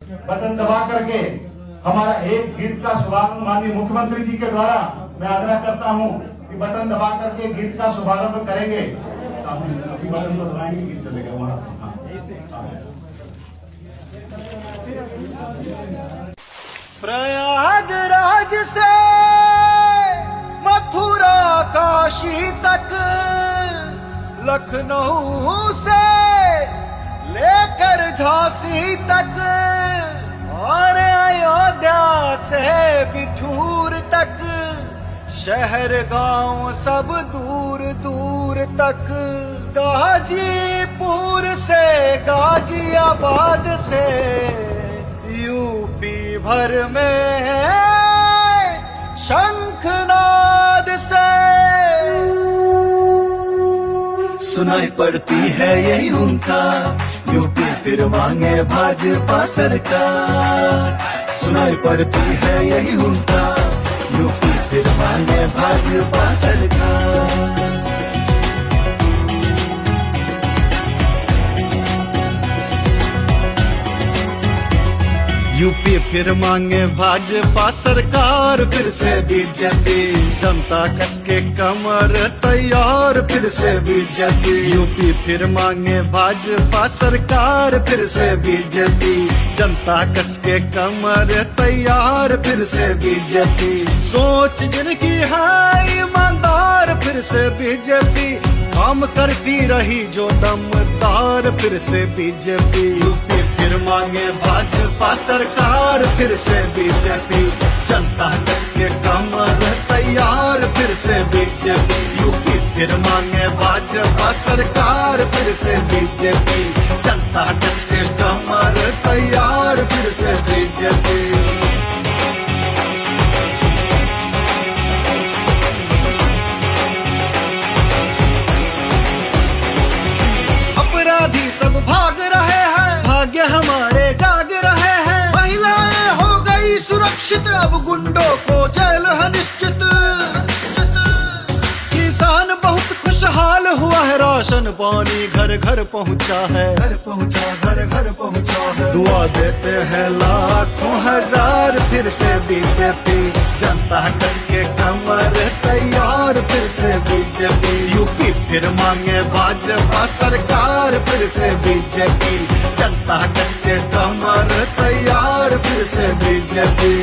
Button दबा करके हमारा एक गीत का शुभारंभ माननीय मुख्यमंत्री जी के द्वारा मैं आग्रह करता हूं कि बटन दबा करके गीत का शुभारंभ करेंगे। उसी बटन को दबाएंगे, गीत चलेगा वहां से। प्रयागराज से मथुरा काशी तक, लखनऊ से लेकर झांसी तक और अयोध्या से बिठूर तक, शहर गांव सब दूर दूर तक, गाजीपुर से गाजियाबाद से यूपी भर में शंखनाद से सुनाई पड़ती है यही उनका, यूपी फिर मांगे भाजपा सरकार। सुनाई पड़ती है यही उनका, यूपी फिर मांगे भाजपा सरकार। यूपी फिर मांगे भाजपा सरकार, फिर से बीजेपी जनता कस के कमर तैयार, फिर से बीजेपी। यूपी फिर मांगे भाजपा सरकार, फिर से बीजेपी जनता कस के कमर तैयार, फिर से बीजेपी। सोच जिनकी है ईमानदार, फिर से बीजेपी काम करती रही जो दमदार, फिर से बीजेपी। यूपी फिर मांगे भाजपा सरकार, फिर से बीजेपी जनता कस के कमर तैयार, फिर से बीजेपी। यूपी फिर मांगे भाजपा सरकार, फिर से बीजेपी जनता कस के कमर तैयार, फिर से बीजेपी। अपराधी सब भाग रहे हैं, भाग्य हमारे जाग रहे हैं, महिलाएं हो गई सुरक्षित, अब गुंडों को जेल है निश्चित। किसान बहुत खुशहाल हुआ है, राशन पानी घर घर पहुंचा है, घर घर पहुंचा है। दुआ देते हैं लाखों हजार, फिर से बीजेपी जनता कस के कमर तैयार, फिर से बीजेपी। यूपी फिर मांगे भाजपा सरकार, फिर से बीजेपी जनता कस के कमर तैयार, फिर से बीजेपी।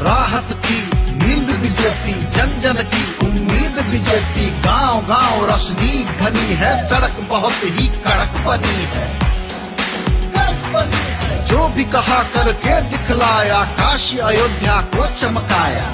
राहत की नींद बीजेपी, जन जन की उम्मीद बीजेपी। गांव गांव रोशनी घनी है, सड़क बहुत ही कड़क बनी है। जो भी कहा करके दिखलाया, काशी अयोध्या को चमकाया,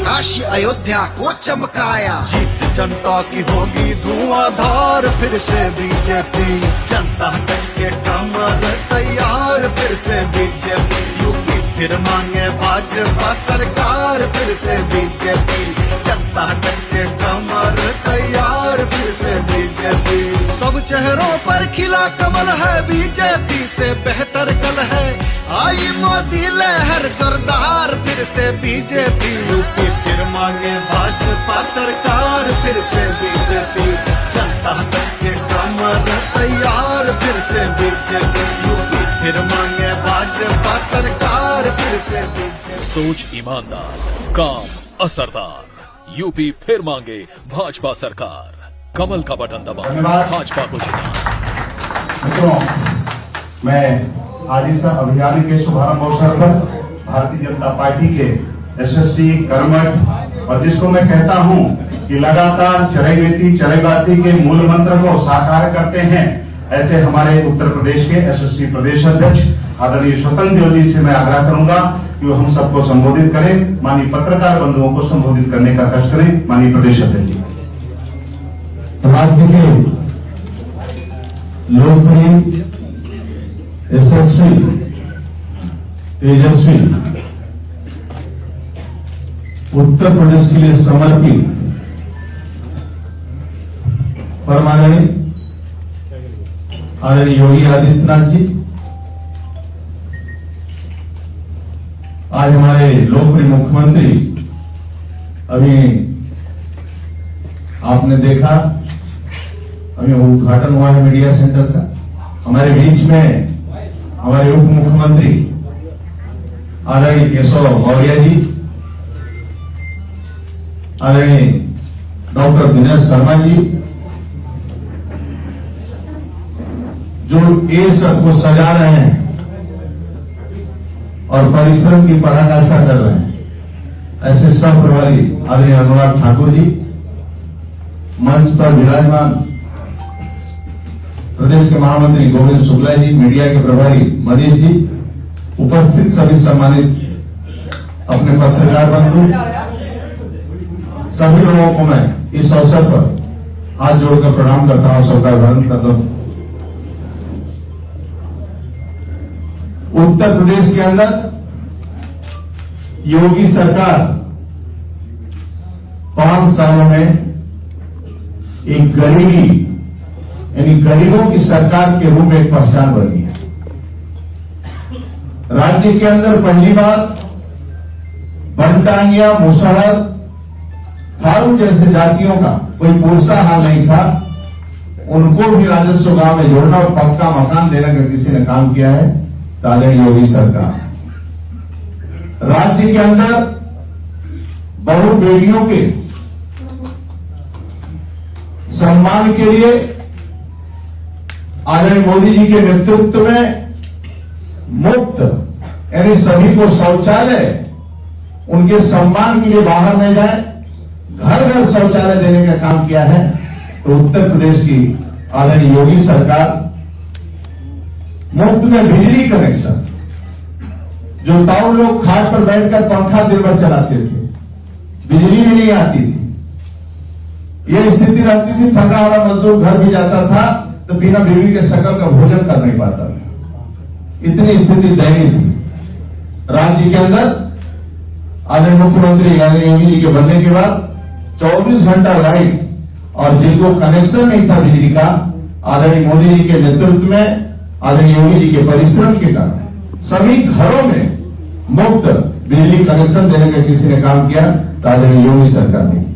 काशी अयोध्या को चमकाया। जीत जनता की होगी धुआंधार, फिर से बीजेपी जनता कस के कमर तैयार, फिर से बीजेपी। यूपी फिर मांगे भाजपा सरकार, फिर से बीजेपी जनता कस के कमर तैयार, फिर से बीजेपी। सब चेहरों पर खिला कमल है, बीजेपी से बेहतर कल है। आई मोदी लहर जोरदार, फिर से बीजेपी। यूपी फिर मांगे भाजपा सरकार, फिर से बीजेपी जनता कस के कमर तैयार, फिर से बीजेपी। यूपी फिर मांगे भाजपा सरकार, फिर से बीजेपी। सोच ईमानदार, काम असरदार, यूपी फिर मांगे भाजपा सरकार। कमल का बटन दबा, भाजपा को जिता। मित्रों, मैं आज इस अभियान के शुभारंभ अवसर पर भारतीय जनता पार्टी के यशस्वी कर्मठ और जिसको मैं कहता हूं कि लगातार चरैवेती के मूल मंत्र को साकार करते हैं, ऐसे हमारे उत्तर प्रदेश के यशस्वी प्रदेश अध्यक्ष आदरणीय स्वतंत्र देव जी से मैं आग्रह करूंगा कि वो हम सबको संबोधित करें। माननीय पत्रकार बंधुओं को संबोधित करने का कष्ट करें। माननीय प्रदेश अध्यक्ष जी। राज्य के लोकप्रिय, यशस्वी, तेजस्वी, उत्तर प्रदेश के लिए समर्पित परमाननीय आदरणीय योगी आदित्यनाथ जी, आज हमारे लोकप्रिय मुख्यमंत्री अभी आपने देखा, अभी उद्घाटन हुआ है मीडिया सेंटर का। हमारे बीच में हमारे उप मुख्यमंत्री आदरणीय केशव मौर्य जी, आदरणीय डॉक्टर दिनेश शर्मा जी, जो ये सबको सजा रहे हैं और परिश्रम की पराकाष्ठा कर रहे हैं, ऐसे सब प्रभारी आदरणीय अनुराग ठाकुर जी, मंच पर विराजमान प्रदेश के महामंत्री गोविंद शुक्ला जी, मीडिया के प्रभारी मनीष जी, उपस्थित सभी सम्मानित अपने पत्रकार बंधु, सभी लोगों को मैं इस अवसर पर हाथ जोड़कर प्रणाम करता हूं, सबका अभिवादन करता हूं। उत्तर प्रदेश के अंदर योगी सरकार 5 सालों में एक गरीबी यानी गरीबों की सरकार के रूप में एक पहचान बनी है। राज्य के अंदर पहली बार बनटांगिया, मुसहर, थारू जैसे जातियों का कोई पुरसा हाल नहीं था, उनको भी राजस्व गांव में जोड़ना और पक्का मकान देने का किसी ने काम किया है, आदरणीय योगी सरकार। राज्य के अंदर बहु बेटियों के सम्मान के लिए आदरणीय मोदी जी के नेतृत्व में मुफ्त यानी सभी को शौचालय उनके सम्मान के लिए बाहर नहीं जाए, घर घर शौचालय देने का काम किया है। तो उत्तर प्रदेश की आदरणीय योगी सरकार मुफ्त में बिजली कनेक्शन, जो ताऊ लोग खाट पर बैठकर पंखा दिन भर चलाते थे, बिजली भी नहीं आती थी, यह स्थिति रहती थी, थका हुआ मजदूर घर भी जाता था तो बिना बीवी के शकल का भोजन कर नहीं पाता था, इतनी स्थिति दयनीय थी। राज्य के अंदर आदरणीय मुख्यमंत्री आदरणीय योगी जी के बनने के बाद 24 घंटा लाइट, और जिनको कनेक्शन नहीं था बिजली का, आदरणीय मोदी जी के नेतृत्व में, आदरणीय योगी जी के परिश्रम के कारण सभी घरों में मुफ्त बिजली कनेक्शन देने का किसी ने काम किया, तो आदरणीय योगी सरकार ने किया।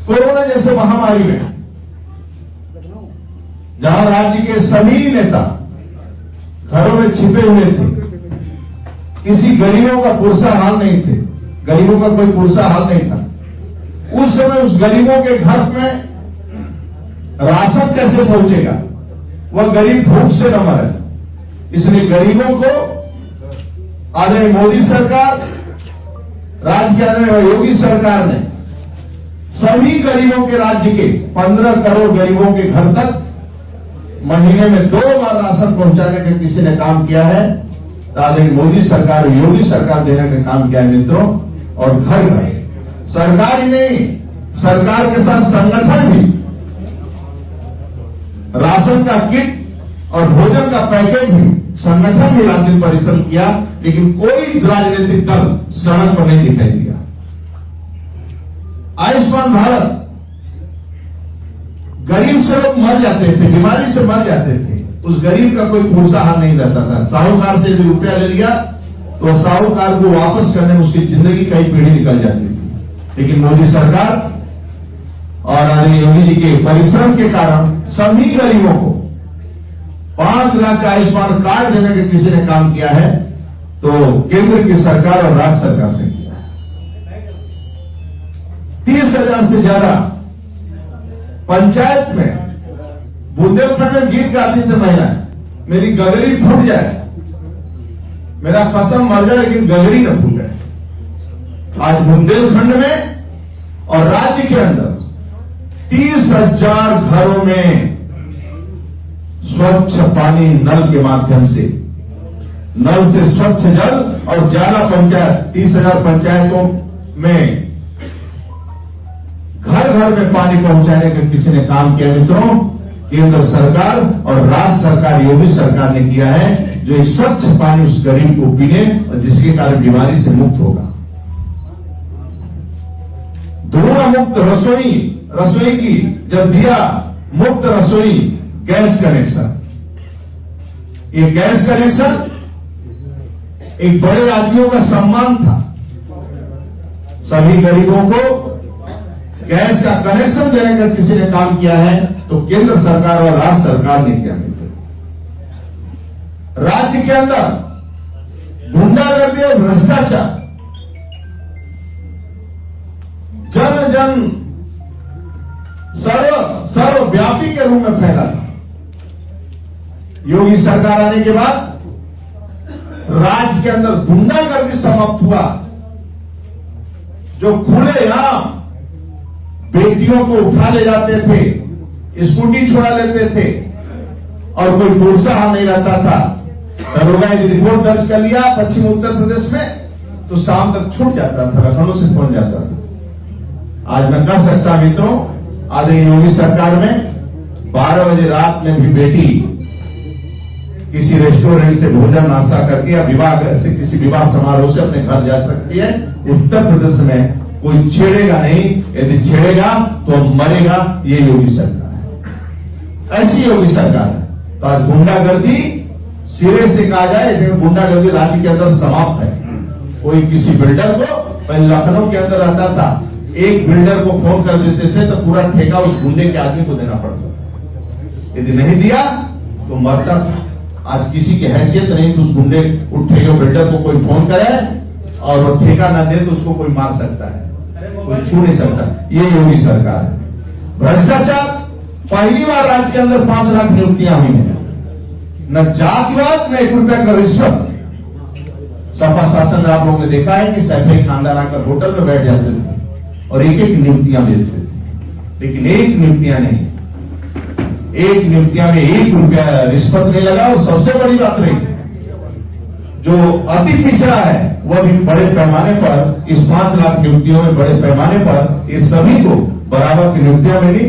कोरोना जैसे महामारी में जहां राज्य के सभी नेता घरों में छिपे हुए थे, किसी गरीबों का पुरसा हाल नहीं थे, गरीबों का कोई पुरसा हाल नहीं था, उस समय उस गरीबों के घर में राशन कैसे पहुंचेगा, वह गरीब भूख से न मरे। इसलिए गरीबों को आदरणीय मोदी सरकार, राज्य के आदरणीय योगी सरकार ने सभी गरीबों के, राज्य के 15 करोड़ गरीबों के घर तक महीने में 2 बार राशन पहुंचाने का किसी ने काम किया है, तो आदरणीय मोदी सरकार, योगी सरकार देने का काम किया है मित्रों। और घर घर सरकार ही नहीं, सरकार के साथ संगठन भी राशन का किट और भोजन का पैकेट भी संगठन भी रात दिन परिश्रम किया, लेकिन कोई राजनीतिक दल सड़क पर नहीं दिखाई दिया। आयुष्मान भारत, गरीब से लोग मर जाते थे, बीमारी से मर जाते थे, उस गरीब का कोई पुरसा हाल नहीं रहता था। साहूकार से यदि रुपया ले लिया तो साहूकार को वापस करने में उसकी जिंदगी कई पीढ़ी निकल जाती थी। लेकिन मोदी सरकार और आदरणीय योगी जी के परिश्रम के कारण सभी गरीबों को 5 लाख का आयुष्मान कार्ड देने का किसी ने काम किया है, तो केंद्र की सरकार और राज्य सरकार ने किया है। 30,000 से ज्यादा पंचायत में, बुंदेलखंड में गीत गाती थी महिलाएं, मेरी गगरी फूट जाए, मेरा कसम मर जाए लेकिन गगरी न फूटे। आज बुंदेलखंड में और राज्य के अंदर 30,000 घरों में स्वच्छ पानी नल के माध्यम से, नल से स्वच्छ जल, और ज्यादा पंचायत 30,000 पंचायतों में घर घर में पानी पहुंचाने का किसी ने काम किया मित्रों। केंद्र सरकार और राज्य सरकार, योगी सरकार ने किया है, जो एक स्वच्छ पानी उस गरीब को पीने और जिसके कारण बीमारी से मुक्त होगा। धुआं मुक्त रसोई की जब दिया मुक्त रसोई गैस कनेक्शन, ये गैस कनेक्शन एक बड़े आदमियों का सम्मान था, सभी गरीबों को गैस का कनेक्शन देने का किसी ने काम किया है तो केंद्र सरकार और राज्य सरकार ने किया। राज्य के अंदर गुंडागर्दी और भ्रष्टाचार जन जन सर्वव्यापी के रूप में फैला था। योगी सरकार आने के बाद राज्य के अंदर गुंडागर्दी समाप्त हुआ। जो खुलेआम बेटियों को उठा ले जाते थे, स्कूटी छुड़ा लेते थे और कोई प्रोत्साहन नहीं रहता था। दरोगा यदि रिपोर्ट दर्ज कर लिया पश्चिम उत्तर प्रदेश में तो शाम तक छूट जाता था, लखनऊ से पहुंच जाता था। आज मैं कह सकता मित्रों, आदरणीय योगी सरकार में 12 बजे रात में भी बेटी किसी रेस्टोरेंट से भोजन नाश्ता करके या विवाह से किसी विवाह समारोह से अपने घर जा सकती है। उत्तर प्रदेश में कोई छेड़ेगा नहीं, यदि छेड़ेगा तो मरेगा। ये योगी सरकार है, ऐसी योगी सरकार है। तो आज गुंडागर्दी सिरे से कहा जाए, लेकिन गुंडागर्दी राज्य के अंदर समाप्त है। कोई किसी बिल्डर को, पहले लखनऊ के अंदर रहता था, एक बिल्डर को फोन कर देते थे तो पूरा ठेका उस गुंडे के आदमी को देना पड़ता था। यदि नहीं दिया तो मरता था। आज किसी की हैसियत नहीं तो उस गुंडे उठेगा बिल्डर को कोई फोन करे और वो ठेका ना दे तो उसको कोई मार सकता है, कोई छू नहीं सकता। ये योगी सरकार है। भ्रष्टाचार, पहली बार राज्य के अंदर 5 लाख नियुक्तियां हुई हैं। न जातिवाद न 1 रुपया का रिश्वत। सपा शासन में आप लोगों ने देखा है कि सैफई खानदान आकर होटल में बैठ जाते थे और एक नियुक्तियां भेजते थे, लेकिन एक नियुक्तियां नहीं, एक नियुक्तियां में 1 रुपया रिश्वत नहीं लगा। और सबसे बड़ी बात रही, जो अति पिछड़ा है वह भी बड़े पैमाने पर, इस 5 लाख नियुक्तियों में बड़े पैमाने पर ये सभी को बराबर की नियुक्तियां मिली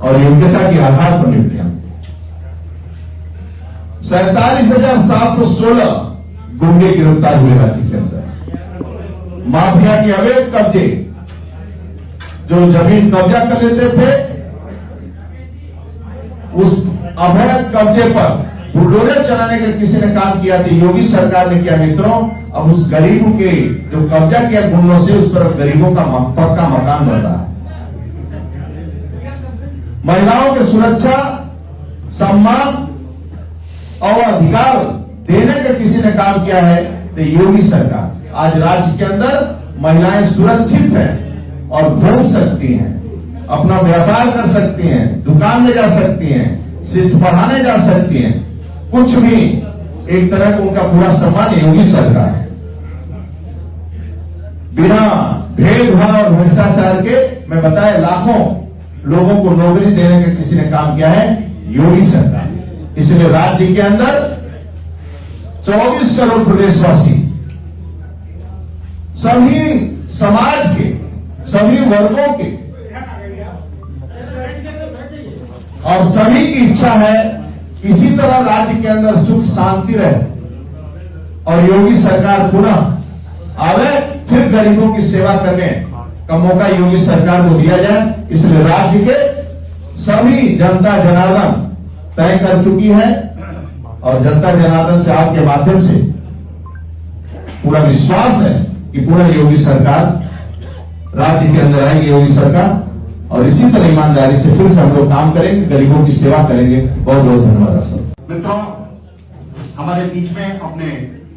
और योग्यता के आधार पर नियुक्तियां। 47,716 गुंडे गिरफ्तार हुए राज्य के अंदर। माफिया के अवैध कब्जे, जो जमीन कब्जा कर लेते थे, उस अवैध कब्जे पर बुलडोजर चलाने का किसी ने काम किया था, योगी सरकार ने किया मित्रों। अब उस गरीबों के जो कब्जा किया गुंडों से, उस पर गरीबों का पक्का मकान बन रहा है। महिलाओं की सुरक्षा, सम्मान और अधिकार देने का किसी ने काम किया है तो योगी सरकार। आज राज्य के अंदर महिलाएं सुरक्षित हैं और घूम सकती हैं, अपना व्यापार कर सकती हैं, दुकान में जा सकती हैं, शिक्षा पढ़ाने जा सकती हैं, कुछ भी। एक तरह का उनका पूरा सम्मान योगी सरकार। बिना भेदभाव और भ्रष्टाचार के मैं बताया लाखों लोगों को नौकरी देने का किसी ने काम किया है, योगी सरकार। इसलिए राज्य के अंदर 24 करोड़ प्रदेशवासी, सभी समाज के, सभी वर्गों के और सभी की इच्छा है इसी तरह राज्य के अंदर सुख शांति रहे और योगी सरकार पुनः आवे, फिर गरीबों की सेवा करने का मौका योगी सरकार को दिया जाए। इसलिए राज्य के सभी जनता जनार्दन तय कर चुकी है और जनता जनार्दन से आपके माध्यम से पूरा विश्वास है कि पूरा योगी सरकार राज्य के अंदर आएगी, योगी सरकार। और इसी तरह ईमानदारी से फिर से हम लोग काम करेंगे, गरीबों की सेवा करेंगे। बहुत बहुत धन्यवाद आप सब। मित्रों, हमारे बीच में अपने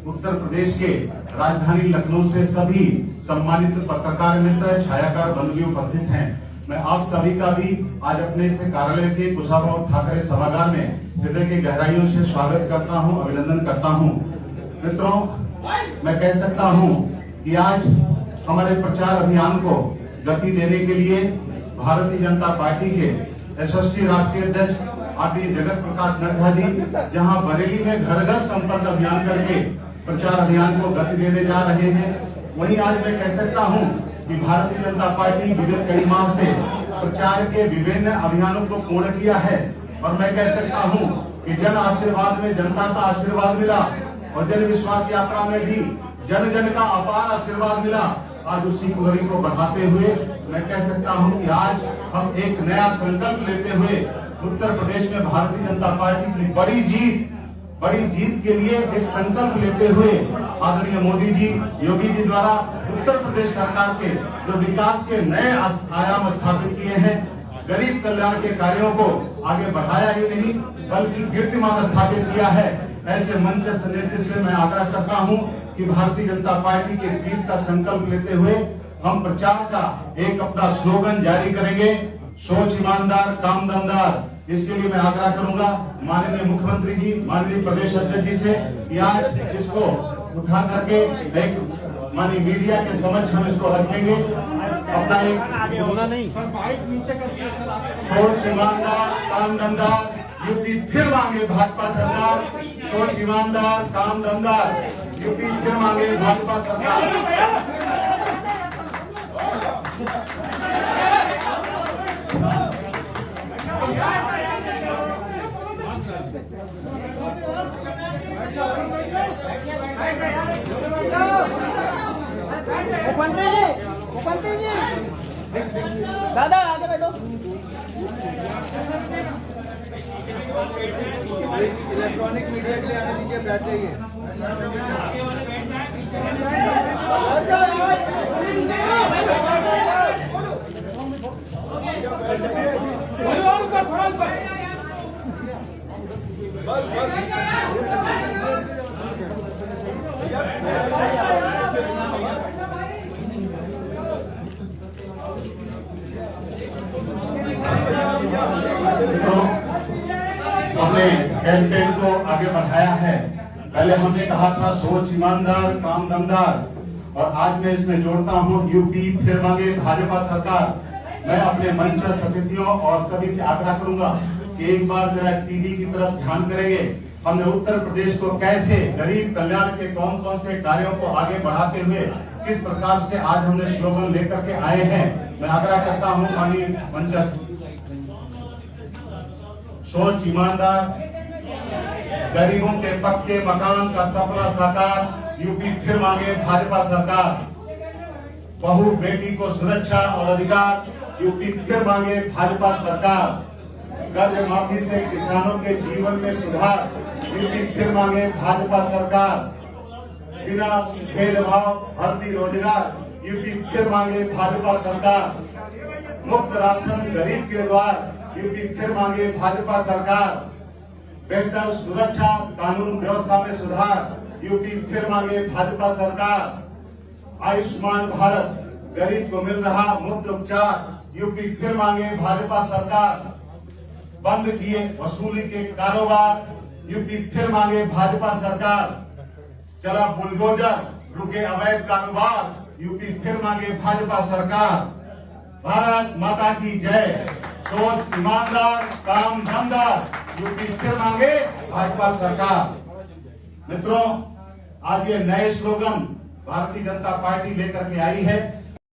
उत्तर प्रदेश के राजधानी लखनऊ से सभी सम्मानित पत्रकार मित्र, छायाकार बंधु उपस्थित हैं। मैं आप सभी का भी आज अपने से कार्यालय के कुशाभाऊ ठाकरे सभागार में हृदय की गहराइयों से स्वागत करता हूं, अभिनंदन करता हूं। मित्रों, मैं कह सकता हूं कि आज हमारे प्रचार अभियान को गति देने के लिए भारतीय जनता पार्टी के यशस्वी राष्ट्रीय अध्यक्ष आदरणीय जगत प्रकाश नड्डा जी जहां बरेली में घर घर संपर्क अभियान करके प्रचार अभियान को गति देने जा रहे हैं, वहीं आज मैं कह सकता हूं कि भारतीय जनता पार्टी विगत कई माह से प्रचार के विभिन्न अभियानों को पूर्ण किया है। और मैं कह सकता हूं कि जन आशीर्वाद में जनता का आशीर्वाद मिला और जन विश्वास यात्रा में भी जन जन का अपार आशीर्वाद मिला। आज उसी गति को बढ़ाते हुए मैं कह सकता हूं कि आज हम एक नया संकल्प लेते हुए उत्तर प्रदेश में भारतीय जनता पार्टी की बड़ी जीत के लिए एक संकल्प लेते हुए आदरणीय मोदी जी, योगी जी द्वारा उत्तर प्रदेश सरकार के जो विकास के नए आयाम स्थापित किए हैं, गरीब कल्याण के कार्यों को आगे बढ़ाया ही नहीं बल्कि कीर्तिमान स्थापित किया है, ऐसे मंचस्थ नेतृत्व से मैं आग्रह करता हूं कि भारतीय जनता पार्टी के जीत का संकल्प लेते हुए हम प्रचार का एक अपना स्लोगन जारी करेंगे, सोच ईमानदार काम दमदार। इसके लिए मैं आग्रह करूंगा माननीय मुख्यमंत्री जी, माननीय प्रदेश अध्यक्ष जी से कि आज इसको उठा करके एक माननीय मीडिया के समक्ष हम इसको रखेंगे। अपना एक सोच ईमानदार काम दमदार, यूपी फिर मांगे भाजपा सरकार। सोच ईमानदार काम दमदार, यूपी फिर मांगे भाजपा सरकार। मुख्यमंत्री जी दादा आगे बैठो। इलेक्ट्रॉनिक मीडिया के लिए आने दीजिए, बैठ जाइए। हमने कैंपेन को आगे बढ़ाया है। पहले हमने कहा था सोच ईमानदार काम दमदार, और आज मैं इसमें जोड़ता हूं यूपी फिर मांगे भाजपा सरकार। मैं अपने मंचस्थ अतिथियों और सभी से आग्रह करूंगा कि एक बार जरा टीवी की तरफ ध्यान करेंगे। हमने उत्तर प्रदेश को कैसे गरीब कल्याण के कौन कौन से कार्यों को आगे बढ़ाते हुए किस प्रकार से आज हमने स्लोगन लेकर के आए हैं। मैं आग्रह करता हूं माननीय मंचस्थ, सोच ईमानदार, गरीबों के पक्के मकान का सपना साकार, यूपी फिर मांगे भाजपा सरकार। बहू बेटी को सुरक्षा और अधिकार, यूपी फिर मांगे भाजपा सरकार। कर्ज माफी से किसानों के जीवन में सुधार, यूपी फिर मांगे भाजपा सरकार। बिना भेदभाव भर्ती रोजगार, यूपी फिर मांगे भाजपा सरकार। मुफ्त राशन गरीब के द्वार, यूपी फिर मांगे भाजपा सरकार। बेहतर सुरक्षा कानून व्यवस्था में सुधार, यूपी फिर मांगे भाजपा सरकार। आयुष्मान भारत, गरीब को मिल रहा मुफ्त उपचार, यूपी फिर मांगे भाजपा सरकार। बंद किए वसूली के कारोबार, यूपी फिर मांगे भाजपा सरकार। चला बुलडोजर, रुके अवैध कारोबार, यूपी फिर मांगे भाजपा सरकार। भारत माता की जय। सोच ईमानदार काम दमदार, यूपी फिर मांगे भाजपा सरकार। मित्रों, आज ये नए स्लोगन भारतीय जनता पार्टी लेकर के आई है।